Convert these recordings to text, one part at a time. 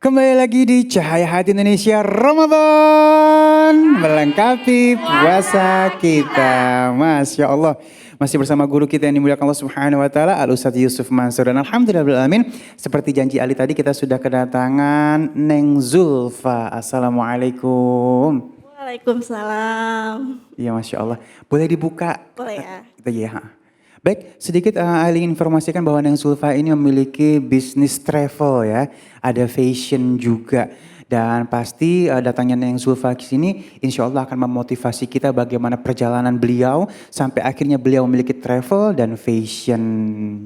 Kembali lagi di Cahaya Hati Indonesia Ramadan melengkapi puasa kita. Masya Allah. Masih bersama guru kita yang dimuliakan Allah Subhanahu wa taala, Al Ustadz Yusuf Mansur, dan alhamdulillah alamin. Seperti janji Ali tadi, kita sudah kedatangan Neng Zulfa. Assalamualaikum. Waalaikumsalam. Iya, Masya Allah. Boleh dibuka? Boleh ya. Iya. Baik, sedikit Ali ingin informasikan bahwa Neng Zulfa ini memiliki bisnis travel ya. Ada fashion juga. Dan pasti datangnya Neng Zulfa ke sini insya Allah akan memotivasi kita bagaimana perjalanan beliau sampai akhirnya beliau memiliki travel dan fashion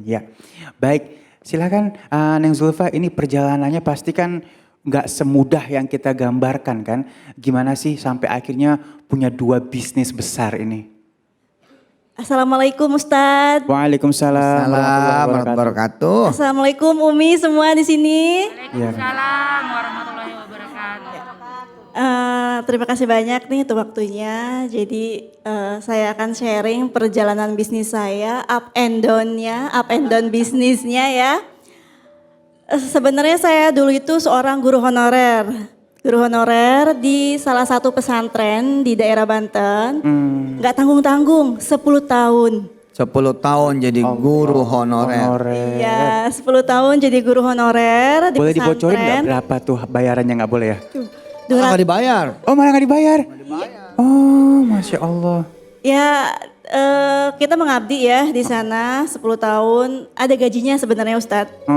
ya. Baik, silakan Neng Zulfa, ini perjalanannya pasti kan nggak semudah yang kita gambarkan kan. Gimana sih sampai akhirnya punya 2 bisnis besar ini? Assalamualaikum Ustadz. Waalaikumsalam warahmatullahi wabarakatuh. Assalamualaikum Umi semua di sini. Waalaikumsalam warahmatullahi wabarakatuh. Terima kasih banyak nih untuk waktunya. Jadi saya akan sharing perjalanan bisnis saya, up and down bisnisnya ya. Sebenarnya saya dulu itu seorang guru honorer. Guru honorer di salah satu pesantren di daerah Banten. Nggak tanggung-tanggung, 10 tahun. 10 tahun jadi guru honorer. Iya, 10 tahun jadi guru honorer di Boleh pesantren. dibocorin nggak berapa tuh bayarannya, nggak boleh ya? Malah nggak dibayar. Oh, malah nggak dibayar? Oh, Masya Allah. Ya, kita mengabdi ya di sana 10 tahun. Ada gajinya sebenarnya Ustadz.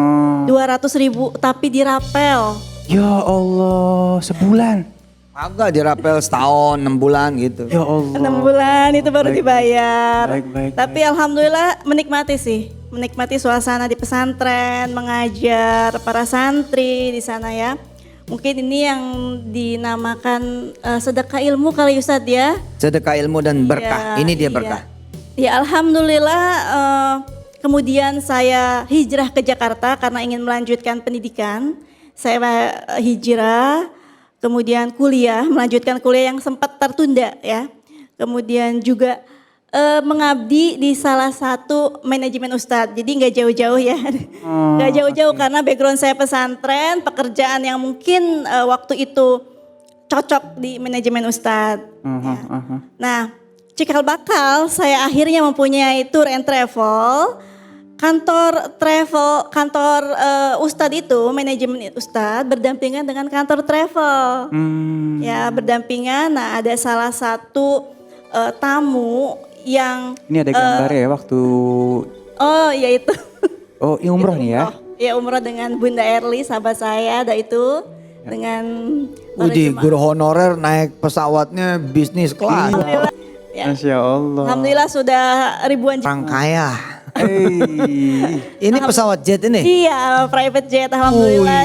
200.000 tapi dirapel. Ya Allah, sebulan. Agak dirapel setahun, 6 bulan gitu. Ya Allah. 6 bulan itu baru Baik, dibayar. baik. Tapi alhamdulillah menikmati sih. Menikmati suasana di pesantren, mengajar para santri di sana ya. Mungkin ini yang dinamakan sedekah ilmu kali Ustadz ya. Sedekah ilmu dan berkah. Ya, Ini dia iya. berkah. Ya alhamdulillah kemudian saya hijrah ke Jakarta karena ingin melanjutkan pendidikan. Saya hijrah, kemudian melanjutkan kuliah yang sempat tertunda ya. Kemudian juga mengabdi di salah satu manajemen Ustadz. Jadi nggak jauh-jauh ya, nggak jauh-jauh karena background saya pesantren, pekerjaan yang mungkin waktu itu cocok di manajemen Ustadz. Ya. Nah, cikal bakal saya akhirnya mempunyai tour and travel. Kantor Ustadz itu, manajemen Ustadz berdampingan dengan kantor travel. Ya, berdampingan. Nah, ada salah satu tamu yang Ini ada gambarnya ya waktu. oh iya itu. Oh, ini umroh nih ya? Ya umroh dengan Bunda Erli sahabat saya, ada itu dengan para Widih, jemaah. guru honorer naik pesawatnya bisnis kelas. Alhamdulillah. Ya. Masya Allah. Alhamdulillah sudah ribuan Orang kaya. Hey. Ini pesawat jet ini? Iya, private jet. Alhamdulillah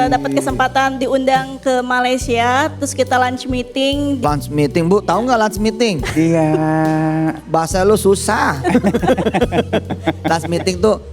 dapat kesempatan diundang ke Malaysia, terus kita lunch meeting. Lunch meeting, Bu. Tahu nggak lunch meeting? Iya. Bahasa lu susah. Lunch meeting tuh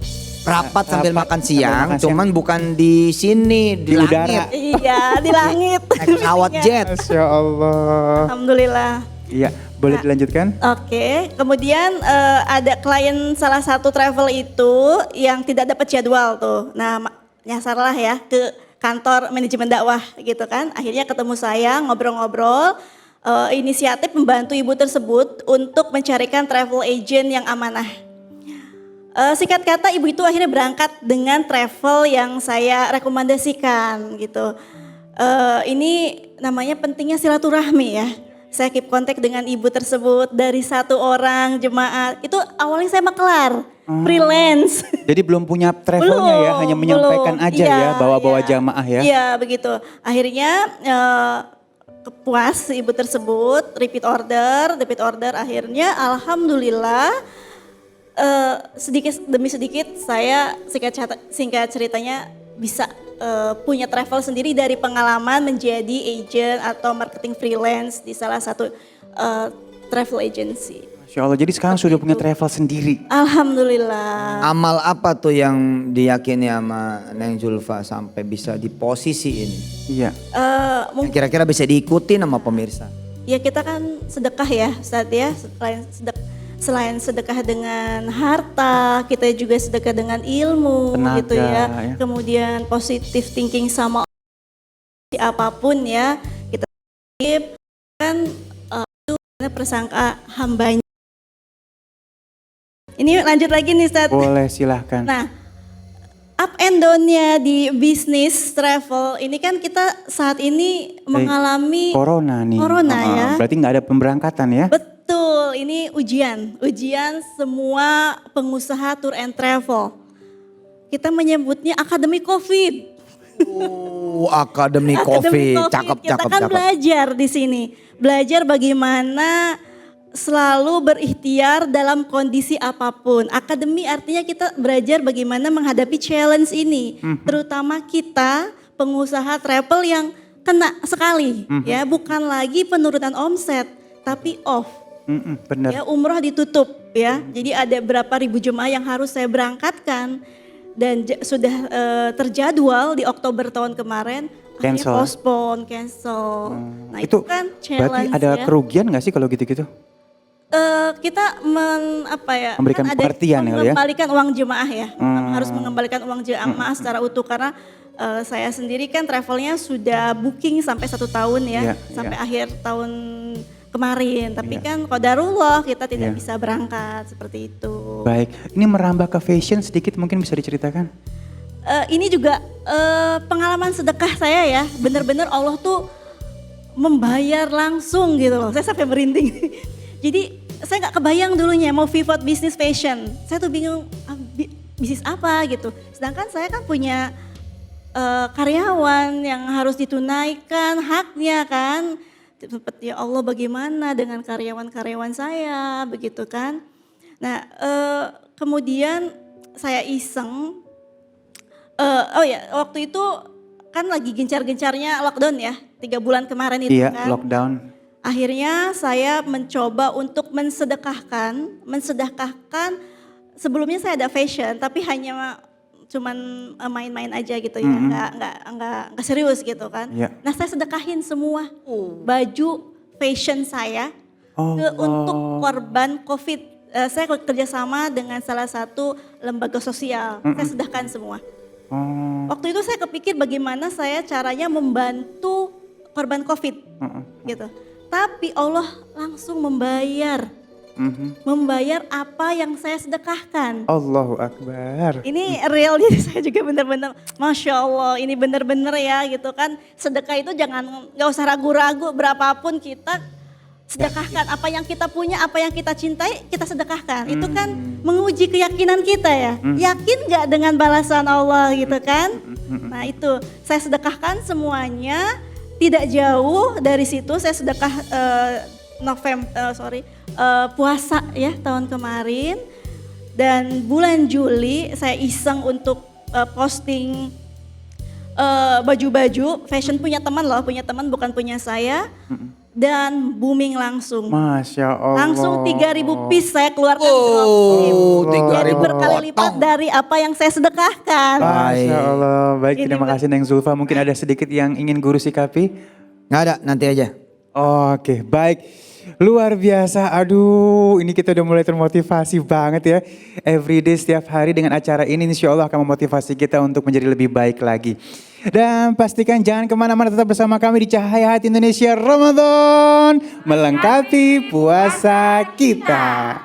rapat sambil makan siang, makan siang. cuman bukan di sini, di udara. langit. Iya, di langit. Naik pesawat jet. Masya Allah. Alhamdulillah. Iya, boleh dilanjutkan? Oke, kemudian ada klien salah satu travel itu yang tidak dapat jadwal tuh. Nah, nyasarlah ya ke kantor manajemen dakwah gitu kan. Akhirnya ketemu saya, ngobrol-ngobrol, inisiatif membantu ibu tersebut untuk mencarikan travel agent yang amanah. Singkat kata ibu itu akhirnya berangkat dengan travel yang saya rekomendasikan gitu. Ini namanya pentingnya silaturahmi ya. Saya keep kontak dengan ibu tersebut dari 1 orang jemaah. Itu awalnya saya makelar, freelance. Jadi belum punya travelnya ya, hanya menyampaikan aja Iya, ya, bawa-bawa iya. jamaah ya. Iya begitu. Akhirnya puas ibu tersebut, repeat order. Akhirnya alhamdulillah sedikit demi sedikit saya singkat ceritanya bisa punya travel sendiri dari pengalaman menjadi agent atau marketing freelance di salah satu travel agency. Masya Allah, jadi sekarang sudah punya travel sendiri. Alhamdulillah. Amal apa tuh yang diyakini sama Neng Zulfa sampai bisa di posisi ini? Iya. Yang kira-kira bisa diikuti sama pemirsa? Ya kita kan sedekah ya Ustadz ya, selain sedekah dengan harta, kita juga sedekah dengan ilmu Tenaga, gitu ya. ya. Kemudian positive thinking sama apapun ya, kita kan itu persangka hambanya. Ini lanjut lagi nih Ustaz. Boleh, silahkan. Nah, up and down-nya di bisnis travel ini kan kita saat ini mengalami Corona nih. Corona ya. Berarti nggak ada pemberangkatan ya? Betul, ini ujian semua pengusaha tour and travel. Kita menyebutnya akademi COVID. Akademi COVID. Cakep, Kita cakep, kan cakep. belajar di sini, belajar bagaimana selalu berikhtiar dalam kondisi apapun. Akademi artinya kita belajar bagaimana menghadapi challenge ini, terutama kita pengusaha travel yang kena sekali, ya bukan lagi penurunan omset, tapi off. Bener. Ya, umroh ditutup ya. Jadi ada berapa ribu jemaah yang harus saya berangkatkan dan sudah terjadwal di Oktober tahun kemarin, akhirnya Cancel. postpone, cancel. Nah itu kan berarti challenge ada ya. kerugian nggak sih kalau gitu-gitu? Kita Memberikan kan ada pengertian kali ya? mengembalikan uang jemaah ya, harus mengembalikan uang jemaah secara utuh karena saya sendiri kan travelnya sudah booking sampai 1 tahun ya, Iya, sampai iya. akhir tahun kemarin. Tapi Iya. kan qadarullah kita tidak Iya. bisa berangkat seperti itu. Baik, ini merambah ke fashion sedikit mungkin bisa diceritakan? Ini juga pengalaman sedekah saya ya, benar-benar Allah tuh membayar langsung gitu loh. Saya sampai merinding. Jadi saya nggak kebayang dulunya mau pivot bisnis fashion. Saya tuh bingung bisnis apa gitu. Sedangkan saya kan punya karyawan yang harus ditunaikan haknya kan. Seperti ya Allah bagaimana dengan karyawan-karyawan saya begitu kan. Nah kemudian saya iseng. Waktu itu kan lagi gencar-gencarnya lockdown ya, 3 bulan kemarin itu Iya, kan. lockdown. Akhirnya saya mencoba untuk mensedekahkan, sebelumnya saya ada fashion tapi hanya cuman main-main aja gitu ya, nggak serius gitu kan. Iya. Nah saya sedekahin semua baju fashion saya untuk korban COVID. Saya kerjasama dengan salah satu lembaga sosial, saya sedekahkan semua. Waktu itu saya kepikir bagaimana saya caranya membantu korban COVID gitu. Tapi Allah langsung membayar apa yang saya sedekahkan. Allahu Akbar. Ini real jadi saya juga benar-benar Masya Allah ini benar-benar ya gitu kan. Sedekah itu gak usah ragu-ragu berapapun kita sedekahkan. Apa yang kita punya, apa yang kita cintai kita sedekahkan. Itu kan menguji keyakinan kita ya. Yakin gak dengan balasan Allah gitu kan. Nah itu saya sedekahkan semuanya. Tidak jauh dari situ saya sedekah puasa ya tahun kemarin dan bulan Juli saya iseng untuk posting baju-baju fashion punya teman bukan punya saya dan booming langsung. Masya Allah. Langsung 3.000 piece saya keluarkan. Jadi 3.000 berkali lipat dari apa yang saya sedekahkan. Masya Allah. Baik, Ini terima kasih Neng Zulfa. Mungkin ada sedikit yang ingin Guru sikapi? Nggak ada, nanti aja. Oke, baik. Luar biasa. Aduh, ini kita udah mulai termotivasi banget ya. Everyday setiap hari dengan acara ini insya Allah akan memotivasi kita untuk menjadi lebih baik lagi. Dan pastikan jangan kemana-mana, tetap bersama kami di Cahaya Hati Indonesia Ramadan. Melengkapi puasa kita.